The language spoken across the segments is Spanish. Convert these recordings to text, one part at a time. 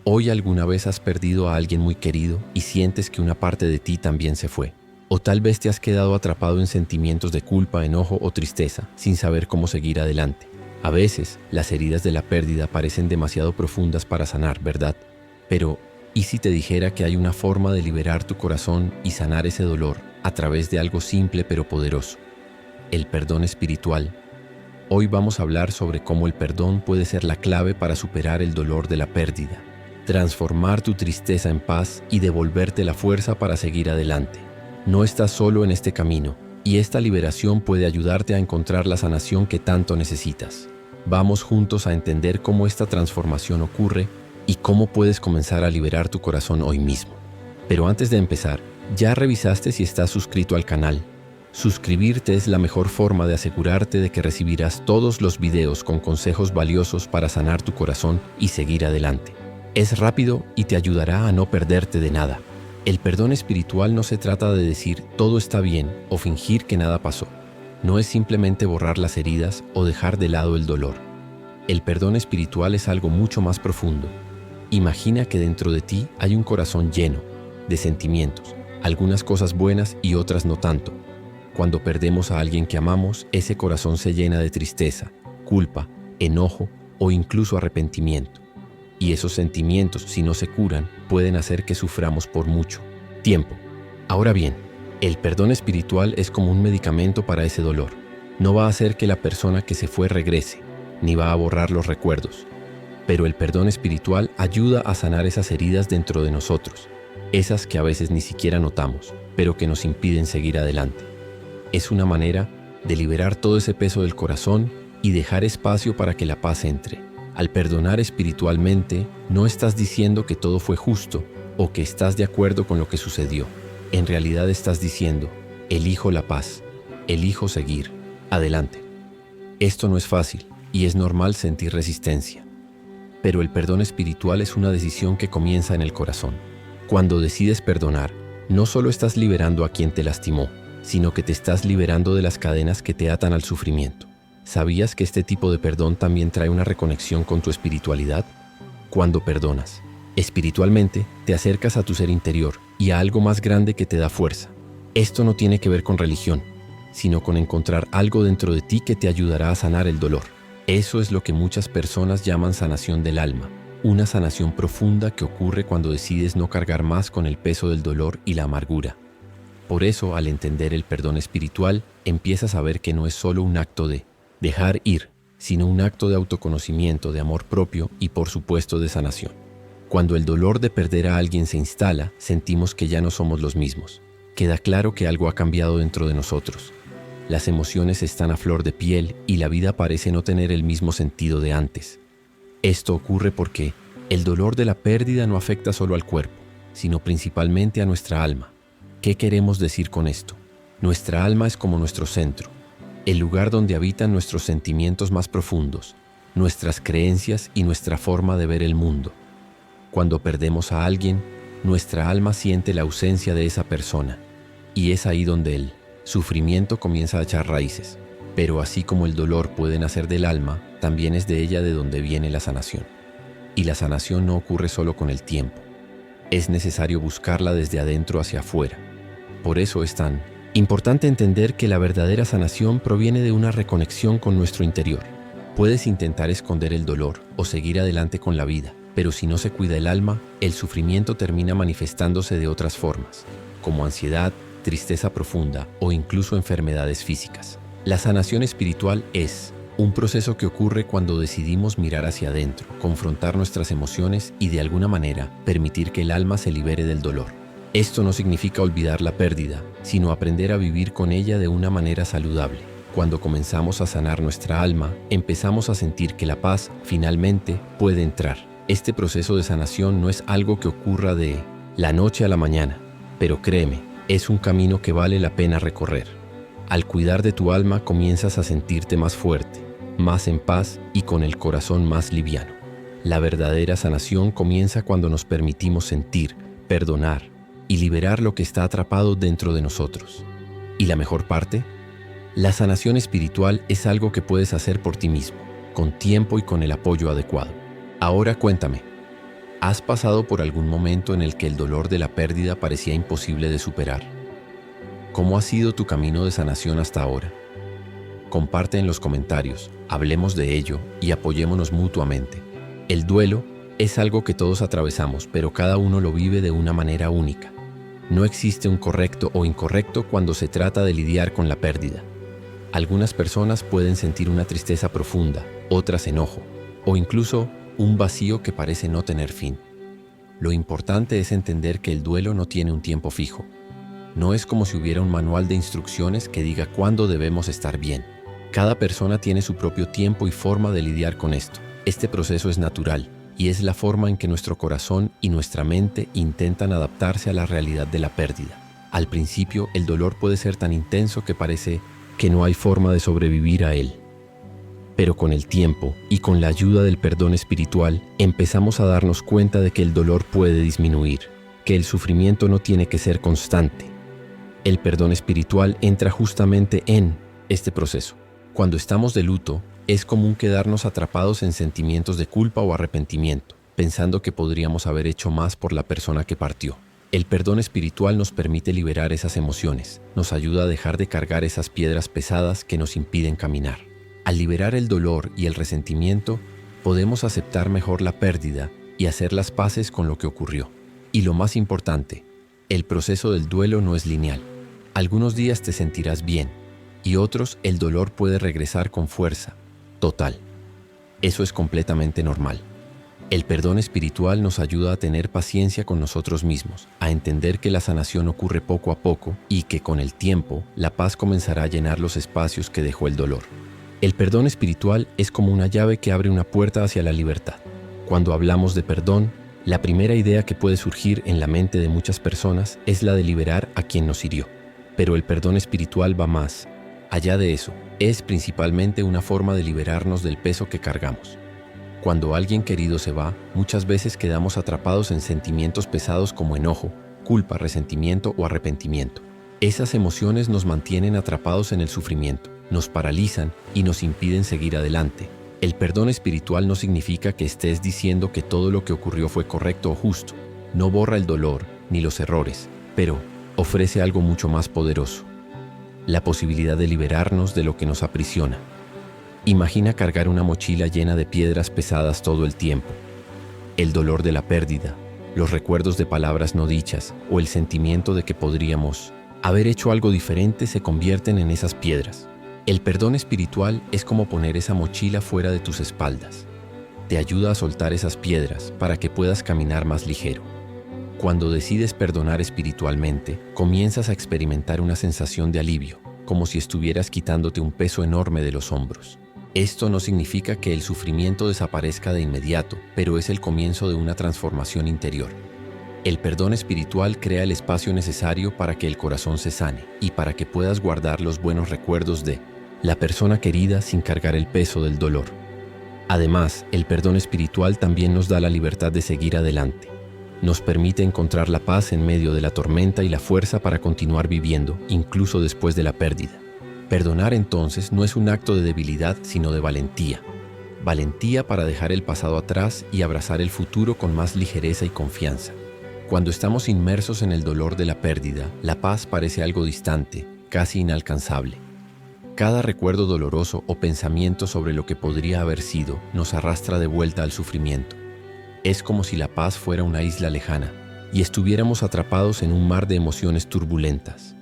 Hoy alguna vez has perdido a alguien muy querido y sientes que una parte de ti también se fue. O tal vez te has quedado atrapado en sentimientos de culpa, enojo o tristeza, sin saber cómo seguir adelante. A veces, las heridas de la pérdida parecen demasiado profundas para sanar, ¿verdad? Pero, ¿y si te dijera que hay una forma de liberar tu corazón y sanar ese dolor a través de algo simple pero poderoso? El perdón espiritual. Hoy vamos a hablar sobre cómo el perdón puede ser la clave para superar el dolor de la pérdida, transformar tu tristeza en paz y devolverte la fuerza para seguir adelante. No estás solo en este camino, y esta liberación puede ayudarte a encontrar la sanación que tanto necesitas. Vamos juntos a entender cómo esta transformación ocurre y cómo puedes comenzar a liberar tu corazón hoy mismo. Pero antes de empezar, ¿ya revisaste si estás suscrito al canal? Suscribirte es la mejor forma de asegurarte de que recibirás todos los videos con consejos valiosos para sanar tu corazón y seguir adelante. Es rápido y te ayudará a no perderte de nada. El perdón espiritual no se trata de decir todo está bien o fingir que nada pasó. No es simplemente borrar las heridas o dejar de lado el dolor. El perdón espiritual es algo mucho más profundo. Imagina que dentro de ti hay un corazón lleno de sentimientos, algunas cosas buenas y otras no tanto. Cuando perdemos a alguien que amamos, ese corazón se llena de tristeza, culpa, enojo o incluso arrepentimiento. Y esos sentimientos, si no se curan, pueden hacer que suframos por mucho tiempo. Ahora bien, el perdón espiritual es como un medicamento para ese dolor. No va a hacer que la persona que se fue regrese, ni va a borrar los recuerdos. Pero el perdón espiritual ayuda a sanar esas heridas dentro de nosotros, esas que a veces ni siquiera notamos, pero que nos impiden seguir adelante. Es una manera de liberar todo ese peso del corazón y dejar espacio para que la paz entre. Al perdonar espiritualmente, no estás diciendo que todo fue justo o que estás de acuerdo con lo que sucedió. En realidad estás diciendo, elijo la paz, elijo seguir adelante. Esto no es fácil y es normal sentir resistencia. Pero el perdón espiritual es una decisión que comienza en el corazón. Cuando decides perdonar, no solo estás liberando a quien te lastimó, sino que te estás liberando de las cadenas que te atan al sufrimiento. ¿Sabías que este tipo de perdón también trae una reconexión con tu espiritualidad? Cuando perdonas, espiritualmente te acercas a tu ser interior y a algo más grande que te da fuerza. Esto no tiene que ver con religión, sino con encontrar algo dentro de ti que te ayudará a sanar el dolor. Eso es lo que muchas personas llaman sanación del alma, una sanación profunda que ocurre cuando decides no cargar más con el peso del dolor y la amargura. Por eso, al entender el perdón espiritual, empiezas a ver que no es solo un acto de dejar ir, sino un acto de autoconocimiento, de amor propio y por supuesto de sanación. Cuando el dolor de perder a alguien se instala, sentimos que ya no somos los mismos. Queda claro que algo ha cambiado dentro de nosotros. Las emociones están a flor de piel y la vida parece no tener el mismo sentido de antes. Esto ocurre porque el dolor de la pérdida no afecta solo al cuerpo, sino principalmente a nuestra alma. ¿Qué queremos decir con esto? Nuestra alma es como nuestro centro, el lugar donde habitan nuestros sentimientos más profundos, nuestras creencias y nuestra forma de ver el mundo. Cuando perdemos a alguien, nuestra alma siente la ausencia de esa persona, y es ahí donde el sufrimiento comienza a echar raíces. Pero así como el dolor puede nacer del alma, también es de ella de donde viene la sanación. Y la sanación no ocurre solo con el tiempo. Es necesario buscarla desde adentro hacia afuera. Por eso es tan importante entender que la verdadera sanación proviene de una reconexión con nuestro interior. Puedes intentar esconder el dolor o seguir adelante con la vida, pero si no se cuida el alma, el sufrimiento termina manifestándose de otras formas, como ansiedad, tristeza profunda o incluso enfermedades físicas. La sanación espiritual es un proceso que ocurre cuando decidimos mirar hacia adentro, confrontar nuestras emociones y de alguna manera permitir que el alma se libere del dolor. Esto no significa olvidar la pérdida, sino aprender a vivir con ella de una manera saludable. Cuando comenzamos a sanar nuestra alma, empezamos a sentir que la paz finalmente puede entrar. Este proceso de sanación no es algo que ocurra de la noche a la mañana, pero créeme, es un camino que vale la pena recorrer. Al cuidar de tu alma comienzas a sentirte más fuerte, más en paz y con el corazón más liviano. La verdadera sanación comienza cuando nos permitimos sentir, perdonar y liberar lo que está atrapado dentro de nosotros. ¿Y la mejor parte? La sanación espiritual es algo que puedes hacer por ti mismo, con tiempo y con el apoyo adecuado. Ahora cuéntame, ¿Has pasado por algún momento en el que el dolor de la pérdida parecía imposible de superar? ¿Cómo ha sido tu camino de sanación hasta ahora? Comparte en los comentarios, hablemos de ello y apoyémonos mutuamente. El duelo es algo que todos atravesamos, pero cada uno lo vive de una manera única. No existe un correcto o incorrecto cuando se trata de lidiar con la pérdida. Algunas personas pueden sentir una tristeza profunda, otras enojo, o incluso un vacío que parece no tener fin. Lo importante es entender que el duelo no tiene un tiempo fijo. No es como si hubiera un manual de instrucciones que diga cuándo debemos estar bien. Cada persona tiene su propio tiempo y forma de lidiar con esto. Este proceso es natural y es la forma en que nuestro corazón y nuestra mente intentan adaptarse a la realidad de la pérdida. Al principio, el dolor puede ser tan intenso que parece que no hay forma de sobrevivir a él. Pero con el tiempo y con la ayuda del perdón espiritual, empezamos a darnos cuenta de que el dolor puede disminuir, que el sufrimiento no tiene que ser constante. El perdón espiritual entra justamente en este proceso. Cuando estamos de luto, es común quedarnos atrapados en sentimientos de culpa o arrepentimiento, pensando que podríamos haber hecho más por la persona que partió. El perdón espiritual nos permite liberar esas emociones, nos ayuda a dejar de cargar esas piedras pesadas que nos impiden caminar. Al liberar el dolor y el resentimiento, podemos aceptar mejor la pérdida y hacer las paces con lo que ocurrió. Y lo más importante, el proceso del duelo no es lineal. Algunos días te sentirás bien y otros el dolor puede regresar con fuerza, total. Eso es completamente normal. El perdón espiritual nos ayuda a tener paciencia con nosotros mismos, a entender que la sanación ocurre poco a poco y que con el tiempo la paz comenzará a llenar los espacios que dejó el dolor. El perdón espiritual es como una llave que abre una puerta hacia la libertad. Cuando hablamos de perdón, la primera idea que puede surgir en la mente de muchas personas es la de liberar a quien nos hirió. Pero el perdón espiritual va más allá de eso. Es principalmente una forma de liberarnos del peso que cargamos. Cuando alguien querido se va, muchas veces quedamos atrapados en sentimientos pesados como enojo, culpa, resentimiento o arrepentimiento. Esas emociones nos mantienen atrapados en el sufrimiento, nos paralizan y nos impiden seguir adelante. El perdón espiritual no significa que estés diciendo que todo lo que ocurrió fue correcto o justo. No borra el dolor ni los errores, pero ofrece algo mucho más poderoso: la posibilidad de liberarnos de lo que nos aprisiona. Imagina cargar una mochila llena de piedras pesadas todo el tiempo. El dolor de la pérdida, los recuerdos de palabras no dichas o el sentimiento de que podríamos haber hecho algo diferente se convierten en esas piedras. El perdón espiritual es como poner esa mochila fuera de tus espaldas. Te ayuda a soltar esas piedras para que puedas caminar más ligero. Cuando decides perdonar espiritualmente, comienzas a experimentar una sensación de alivio, como si estuvieras quitándote un peso enorme de los hombros. Esto no significa que el sufrimiento desaparezca de inmediato, pero es el comienzo de una transformación interior. El perdón espiritual crea el espacio necesario para que el corazón se sane y para que puedas guardar los buenos recuerdos de la persona querida sin cargar el peso del dolor. Además, el perdón espiritual también nos da la libertad de seguir adelante. Nos permite encontrar la paz en medio de la tormenta y la fuerza para continuar viviendo, incluso después de la pérdida. Perdonar entonces no es un acto de debilidad, sino de valentía. Valentía para dejar el pasado atrás y abrazar el futuro con más ligereza y confianza. Cuando estamos inmersos en el dolor de la pérdida, la paz parece algo distante, casi inalcanzable. Cada recuerdo doloroso o pensamiento sobre lo que podría haber sido nos arrastra de vuelta al sufrimiento. Es como si la paz fuera una isla lejana y estuviéramos atrapados en un mar de emociones turbulentas.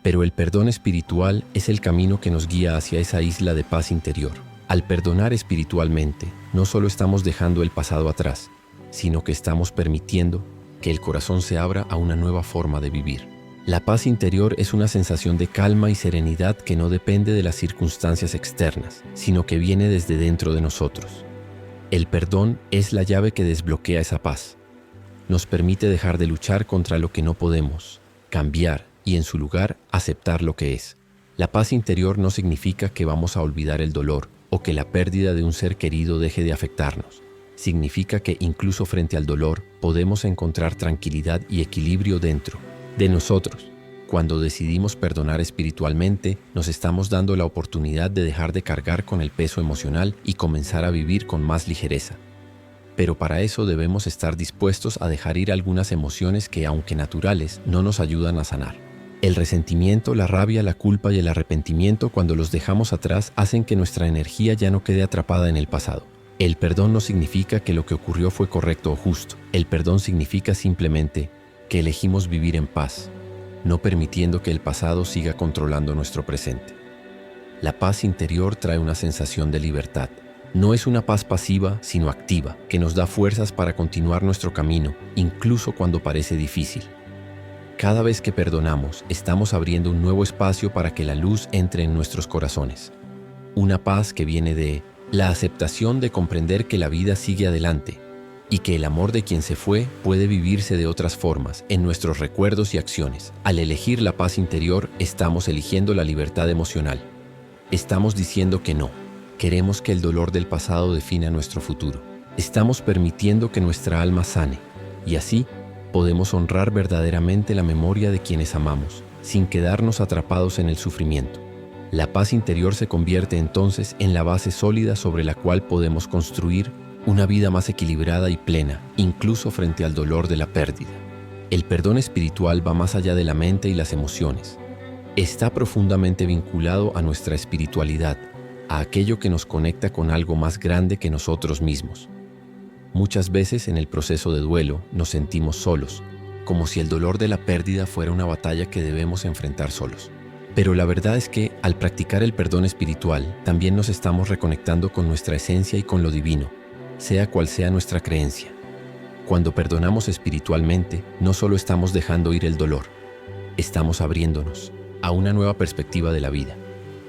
Pero el perdón espiritual es el camino que nos guía hacia esa isla de paz interior. Al perdonar espiritualmente, no solo estamos dejando el pasado atrás, sino que estamos permitiendo que el corazón se abra a una nueva forma de vivir. La paz interior es una sensación de calma y serenidad que no depende de las circunstancias externas, sino que viene desde dentro de nosotros. El perdón es la llave que desbloquea esa paz. Nos permite dejar de luchar contra lo que no podemos, cambiar y en su lugar aceptar lo que es. La paz interior no significa que vamos a olvidar el dolor o que la pérdida de un ser querido deje de afectarnos. Significa que incluso frente al dolor podemos encontrar tranquilidad y equilibrio dentro de nosotros. Cuando decidimos perdonar espiritualmente, nos estamos dando la oportunidad de dejar de cargar con el peso emocional y comenzar a vivir con más ligereza. pero para eso debemos estar dispuestos a dejar ir algunas emociones que, aunque naturales, no nos ayudan a sanar. El resentimiento, la rabia, la culpa y el arrepentimiento, cuando los dejamos atrás, hacen que nuestra energía ya no quede atrapada en el pasado. El perdón no significa que lo que ocurrió fue correcto o justo. El perdón significa simplemente que elegimos vivir en paz, no permitiendo que el pasado siga controlando nuestro presente. La paz interior trae una sensación de libertad. No es una paz pasiva, sino activa, que nos da fuerzas para continuar nuestro camino, incluso cuando parece difícil. Cada vez que perdonamos, estamos abriendo un nuevo espacio para que la luz entre en nuestros corazones. Una paz que viene de la aceptación de comprender que la vida sigue adelante y que el amor de quien se fue puede vivirse de otras formas en nuestros recuerdos y acciones. Al elegir la paz interior, estamos eligiendo la libertad emocional. Estamos diciendo que no. Queremos que el dolor del pasado defina nuestro futuro. Estamos permitiendo que nuestra alma sane y así podemos honrar verdaderamente la memoria de quienes amamos, sin quedarnos atrapados en el sufrimiento. La paz interior se convierte entonces en la base sólida sobre la cual podemos construir una vida más equilibrada y plena, incluso frente al dolor de la pérdida. El perdón espiritual va más allá de la mente y las emociones. Está profundamente vinculado a nuestra espiritualidad, a aquello que nos conecta con algo más grande que nosotros mismos. Muchas veces en el proceso de duelo nos sentimos solos, como si el dolor de la pérdida fuera una batalla que debemos enfrentar solos. Pero la verdad es que, al practicar el perdón espiritual, también nos estamos reconectando con nuestra esencia y con lo divino, sea cual sea nuestra creencia. Cuando perdonamos espiritualmente, no solo estamos dejando ir el dolor, estamos abriéndonos a una nueva perspectiva de la vida.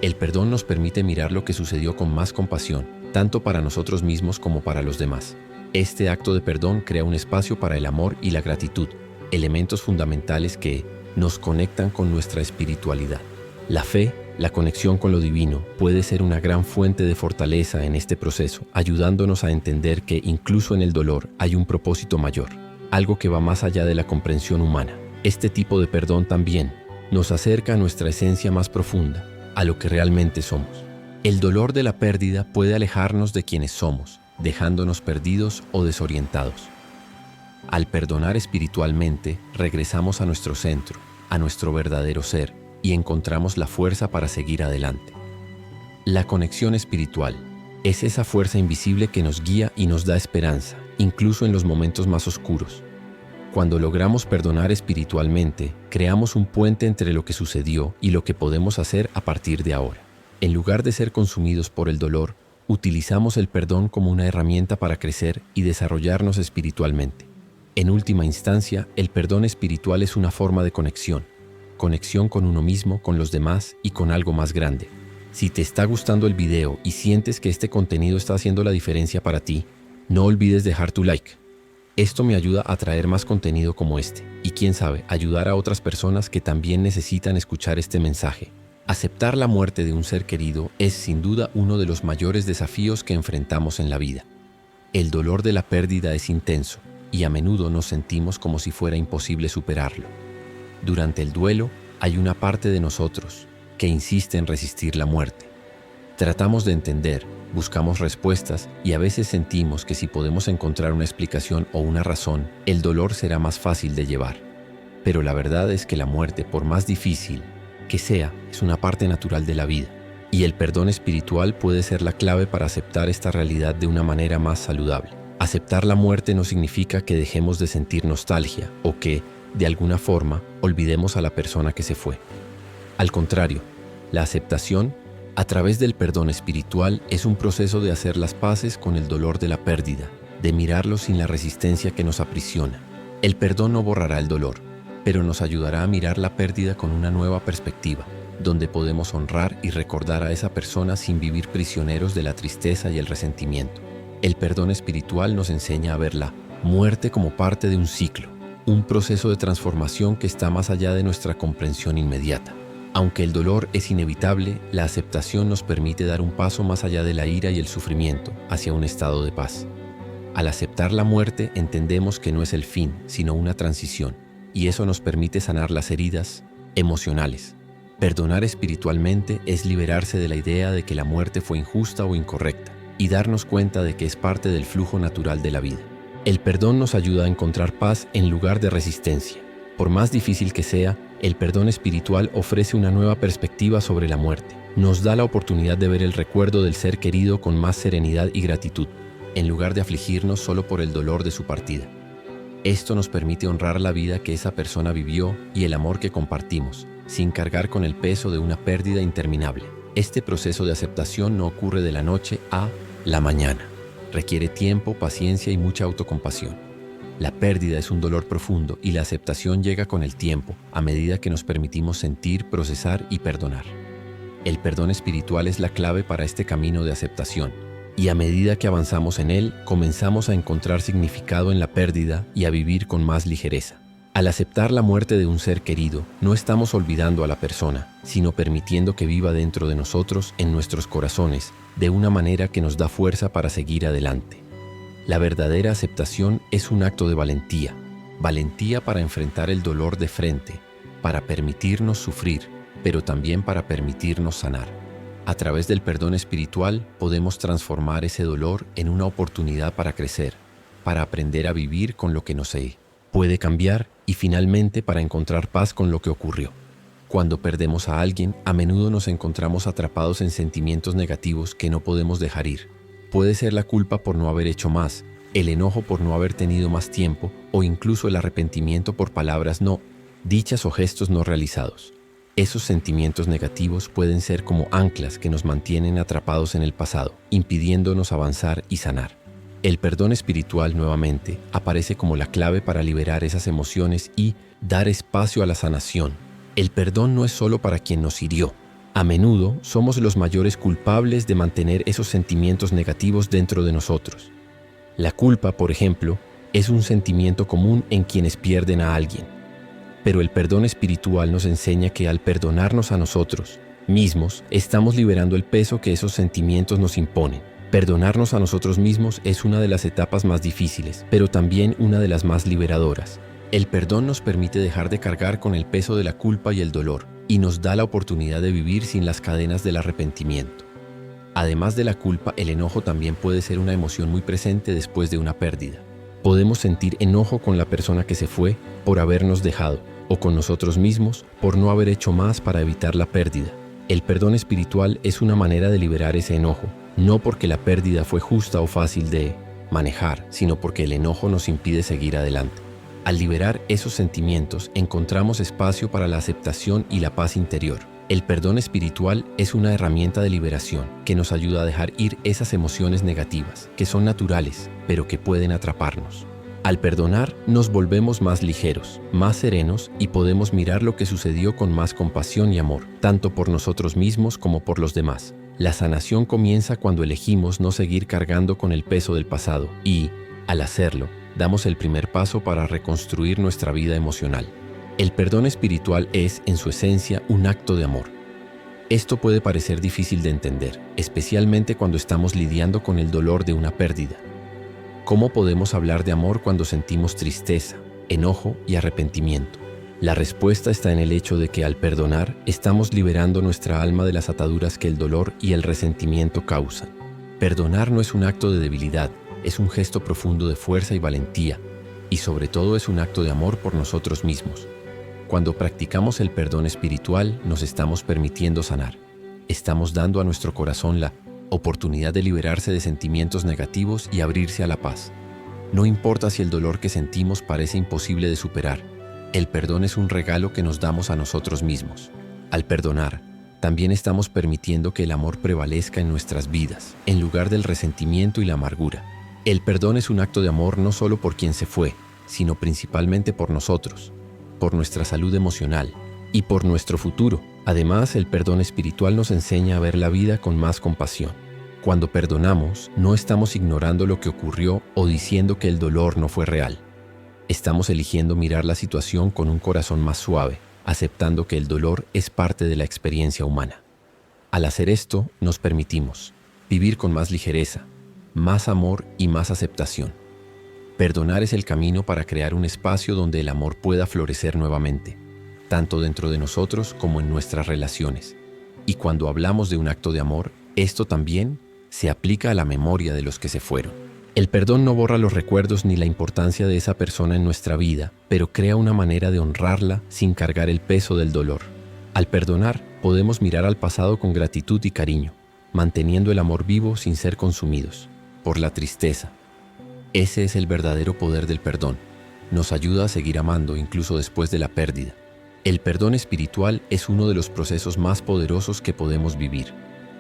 El perdón nos permite mirar lo que sucedió con más compasión, tanto para nosotros mismos como para los demás. Este acto de perdón crea un espacio para el amor y la gratitud, elementos fundamentales que nos conectan con nuestra espiritualidad. La fe, la conexión con lo divino, puede ser una gran fuente de fortaleza en este proceso, ayudándonos a entender que incluso en el dolor hay un propósito mayor, algo que va más allá de la comprensión humana. Este tipo de perdón también nos acerca a nuestra esencia más profunda, a lo que realmente somos. El dolor de la pérdida puede alejarnos de quienes somos, dejándonos perdidos o desorientados. Al perdonar espiritualmente, regresamos a nuestro centro, a nuestro verdadero ser, y encontramos la fuerza para seguir adelante. La conexión espiritual es esa fuerza invisible que nos guía y nos da esperanza, incluso en los momentos más oscuros. Cuando logramos perdonar espiritualmente, creamos un puente entre lo que sucedió y lo que podemos hacer a partir de ahora. En lugar de ser consumidos por el dolor, utilizamos el perdón como una herramienta para crecer y desarrollarnos espiritualmente. En última instancia, el perdón espiritual es una forma de conexión con uno mismo, con los demás y con algo más grande. Si te está gustando el video y sientes que este contenido está haciendo la diferencia para ti, no olvides dejar tu like. Esto me ayuda a traer más contenido como este y, quién sabe, ayudar a otras personas que también necesitan escuchar este mensaje. Aceptar la muerte de un ser querido es sin duda uno de los mayores desafíos que enfrentamos en la vida. El dolor de la pérdida es intenso y a menudo nos sentimos como si fuera imposible superarlo. Durante el duelo hay una parte de nosotros que insiste en resistir la muerte. Tratamos de entender, buscamos respuestas y a veces sentimos que si podemos encontrar una explicación o una razón, el dolor será más fácil de llevar. Pero la verdad es que la muerte, por más difícil que sea, es una parte natural de la vida. Y el perdón espiritual puede ser la clave para aceptar esta realidad de una manera más saludable. Aceptar la muerte no significa que dejemos de sentir nostalgia o que, de alguna forma, olvidemos a la persona que se fue. Al contrario, la aceptación a través del perdón espiritual es un proceso de hacer las paces con el dolor de la pérdida, de mirarlo sin la resistencia que nos aprisiona. El perdón no borrará el dolor, pero nos ayudará a mirar la pérdida con una nueva perspectiva, donde podemos honrar y recordar a esa persona sin vivir prisioneros de la tristeza y el resentimiento. El perdón espiritual nos enseña a ver la muerte como parte de un ciclo, un proceso de transformación que está más allá de nuestra comprensión inmediata. Aunque el dolor es inevitable, la aceptación nos permite dar un paso más allá de la ira y el sufrimiento, hacia un estado de paz. Al aceptar la muerte, entendemos que no es el fin, sino una transición, y eso nos permite sanar las heridas emocionales. Perdonar espiritualmente es liberarse de la idea de que la muerte fue injusta o incorrecta, y darnos cuenta de que es parte del flujo natural de la vida. El perdón nos ayuda a encontrar paz en lugar de resistencia. Por más difícil que sea, el perdón espiritual ofrece una nueva perspectiva sobre la muerte. Nos da la oportunidad de ver el recuerdo del ser querido con más serenidad y gratitud, en lugar de afligirnos solo por el dolor de su partida. Esto nos permite honrar la vida que esa persona vivió y el amor que compartimos, sin cargar con el peso de una pérdida interminable. Este proceso de aceptación no ocurre de la noche a la mañana. Requiere tiempo, paciencia y mucha autocompasión. La pérdida es un dolor profundo y la aceptación llega con el tiempo, a medida que nos permitimos sentir, procesar y perdonar. El perdón espiritual es la clave para este camino de aceptación, y a medida que avanzamos en él, comenzamos a encontrar significado en la pérdida y a vivir con más ligereza. Al aceptar la muerte de un ser querido, no estamos olvidando a la persona, sino permitiendo que viva dentro de nosotros, en nuestros corazones, de una manera que nos da fuerza para seguir adelante. La verdadera aceptación es un acto de valentía, valentía para enfrentar el dolor de frente, para permitirnos sufrir, pero también para permitirnos sanar. A través del perdón espiritual podemos transformar ese dolor en una oportunidad para crecer, para aprender a vivir con lo que no sé, puede cambiar y finalmente para encontrar paz con lo que ocurrió. Cuando perdemos a alguien, a menudo nos encontramos atrapados en sentimientos negativos que no podemos dejar ir. Puede ser la culpa por no haber hecho más, el enojo por no haber tenido más tiempo o incluso el arrepentimiento por palabras no dichas o gestos no realizados. Esos sentimientos negativos pueden ser como anclas que nos mantienen atrapados en el pasado, impidiéndonos avanzar y sanar. El perdón espiritual, nuevamente, aparece como la clave para liberar esas emociones y dar espacio a la sanación. El perdón no es solo para quien nos hirió. A menudo somos los mayores culpables de mantener esos sentimientos negativos dentro de nosotros. La culpa, por ejemplo, es un sentimiento común en quienes pierden a alguien. Pero el perdón espiritual nos enseña que al perdonarnos a nosotros mismos, estamos liberando el peso que esos sentimientos nos imponen. Perdonarnos a nosotros mismos es una de las etapas más difíciles, pero también una de las más liberadoras. El perdón nos permite dejar de cargar con el peso de la culpa y el dolor, y nos da la oportunidad de vivir sin las cadenas del arrepentimiento. Además de la culpa, el enojo también puede ser una emoción muy presente después de una pérdida. Podemos sentir enojo con la persona que se fue por habernos dejado, o con nosotros mismos por no haber hecho más para evitar la pérdida. El perdón espiritual es una manera de liberar ese enojo, no porque la pérdida fue justa o fácil de manejar, sino porque el enojo nos impide seguir adelante. Al liberar esos sentimientos, encontramos espacio para la aceptación y la paz interior. El perdón espiritual es una herramienta de liberación que nos ayuda a dejar ir esas emociones negativas, que son naturales, pero que pueden atraparnos. Al perdonar, nos volvemos más ligeros, más serenos y podemos mirar lo que sucedió con más compasión y amor, tanto por nosotros mismos como por los demás. La sanación comienza cuando elegimos no seguir cargando con el peso del pasado y, al hacerlo, damos el primer paso para reconstruir nuestra vida emocional. El perdón espiritual es, en su esencia, un acto de amor. Esto puede parecer difícil de entender, especialmente cuando estamos lidiando con el dolor de una pérdida. ¿Cómo podemos hablar de amor cuando sentimos tristeza, enojo y arrepentimiento? La respuesta está en el hecho de que al perdonar, estamos liberando nuestra alma de las ataduras que el dolor y el resentimiento causan. Perdonar no es un acto de debilidad, es un gesto profundo de fuerza y valentía, y sobre todo es un acto de amor por nosotros mismos. Cuando practicamos el perdón espiritual, nos estamos permitiendo sanar. Estamos dando a nuestro corazón la oportunidad de liberarse de sentimientos negativos y abrirse a la paz. No importa si el dolor que sentimos parece imposible de superar, el perdón es un regalo que nos damos a nosotros mismos. Al perdonar, también estamos permitiendo que el amor prevalezca en nuestras vidas, en lugar del resentimiento y la amargura. El perdón es un acto de amor no solo por quien se fue, sino principalmente por nosotros, por nuestra salud emocional y por nuestro futuro. Además, el perdón espiritual nos enseña a ver la vida con más compasión. Cuando perdonamos, no estamos ignorando lo que ocurrió o diciendo que el dolor no fue real. Estamos eligiendo mirar la situación con un corazón más suave, aceptando que el dolor es parte de la experiencia humana. Al hacer esto, nos permitimos vivir con más ligereza, más amor y más aceptación. Perdonar es el camino para crear un espacio donde el amor pueda florecer nuevamente, tanto dentro de nosotros como en nuestras relaciones. Y cuando hablamos de un acto de amor, esto también se aplica a la memoria de los que se fueron. El perdón no borra los recuerdos ni la importancia de esa persona en nuestra vida, pero crea una manera de honrarla sin cargar el peso del dolor. Al perdonar, podemos mirar al pasado con gratitud y cariño, manteniendo el amor vivo sin ser consumidos por la tristeza. Ese es el verdadero poder del perdón. Nos ayuda a seguir amando incluso después de la pérdida. El perdón espiritual es uno de los procesos más poderosos que podemos vivir,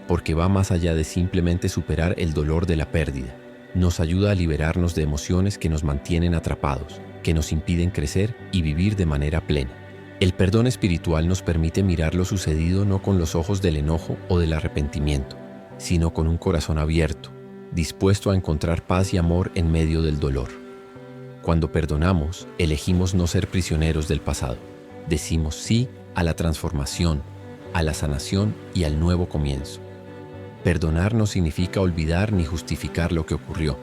porque va más allá de simplemente superar el dolor de la pérdida. Nos ayuda a liberarnos de emociones que nos mantienen atrapados, que nos impiden crecer y vivir de manera plena. El perdón espiritual nos permite mirar lo sucedido no con los ojos del enojo o del arrepentimiento, sino con un corazón abierto, dispuesto a encontrar paz y amor en medio del dolor. Cuando perdonamos, elegimos no ser prisioneros del pasado. Decimos sí a la transformación, a la sanación y al nuevo comienzo. Perdonar no significa olvidar ni justificar lo que ocurrió,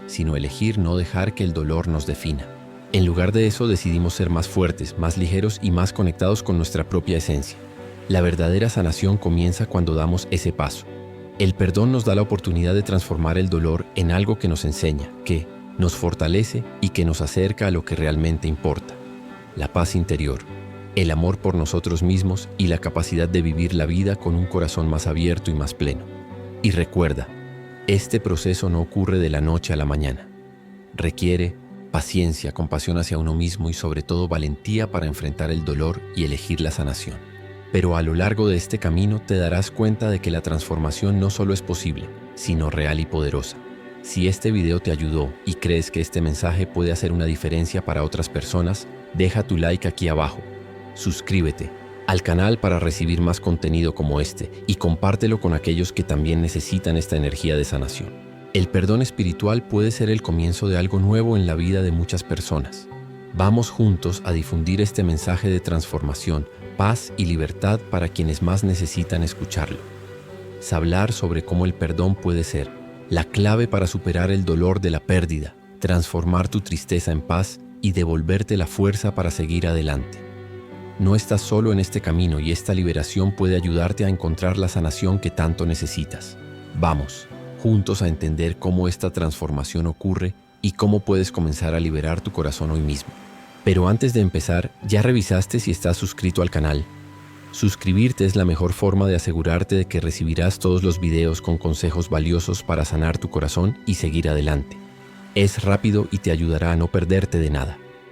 sino elegir no dejar que el dolor nos defina. En lugar de eso, decidimos ser más fuertes, más ligeros y más conectados con nuestra propia esencia. La verdadera sanación comienza cuando damos ese paso. El perdón nos da la oportunidad de transformar el dolor en algo que nos enseña, que nos fortalece y que nos acerca a lo que realmente importa: la paz interior, el amor por nosotros mismos y la capacidad de vivir la vida con un corazón más abierto y más pleno. Y recuerda, este proceso no ocurre de la noche a la mañana. Requiere paciencia, compasión hacia uno mismo y sobre todo valentía para enfrentar el dolor y elegir la sanación. Pero a lo largo de este camino te darás cuenta de que la transformación no solo es posible, sino real y poderosa. Si este video te ayudó y crees que este mensaje puede hacer una diferencia para otras personas, deja tu like aquí abajo. Suscríbete al canal para recibir más contenido como este y compártelo con aquellos que también necesitan esta energía de sanación. El perdón espiritual puede ser el comienzo de algo nuevo en la vida de muchas personas. Vamos juntos a difundir este mensaje de transformación, paz y libertad para quienes más necesitan escucharlo. Hablar sobre cómo el perdón puede ser la clave para superar el dolor de la pérdida, transformar tu tristeza en paz y devolverte la fuerza para seguir adelante. No estás solo en este camino y esta liberación puede ayudarte a encontrar la sanación que tanto necesitas. Vamos juntos a entender cómo esta transformación ocurre y cómo puedes comenzar a liberar tu corazón hoy mismo. Pero antes de empezar, ¿ya revisaste si estás suscrito al canal? Suscribirte es la mejor forma de asegurarte de que recibirás todos los videos con consejos valiosos para sanar tu corazón y seguir adelante. Es rápido y te ayudará a no perderte de nada.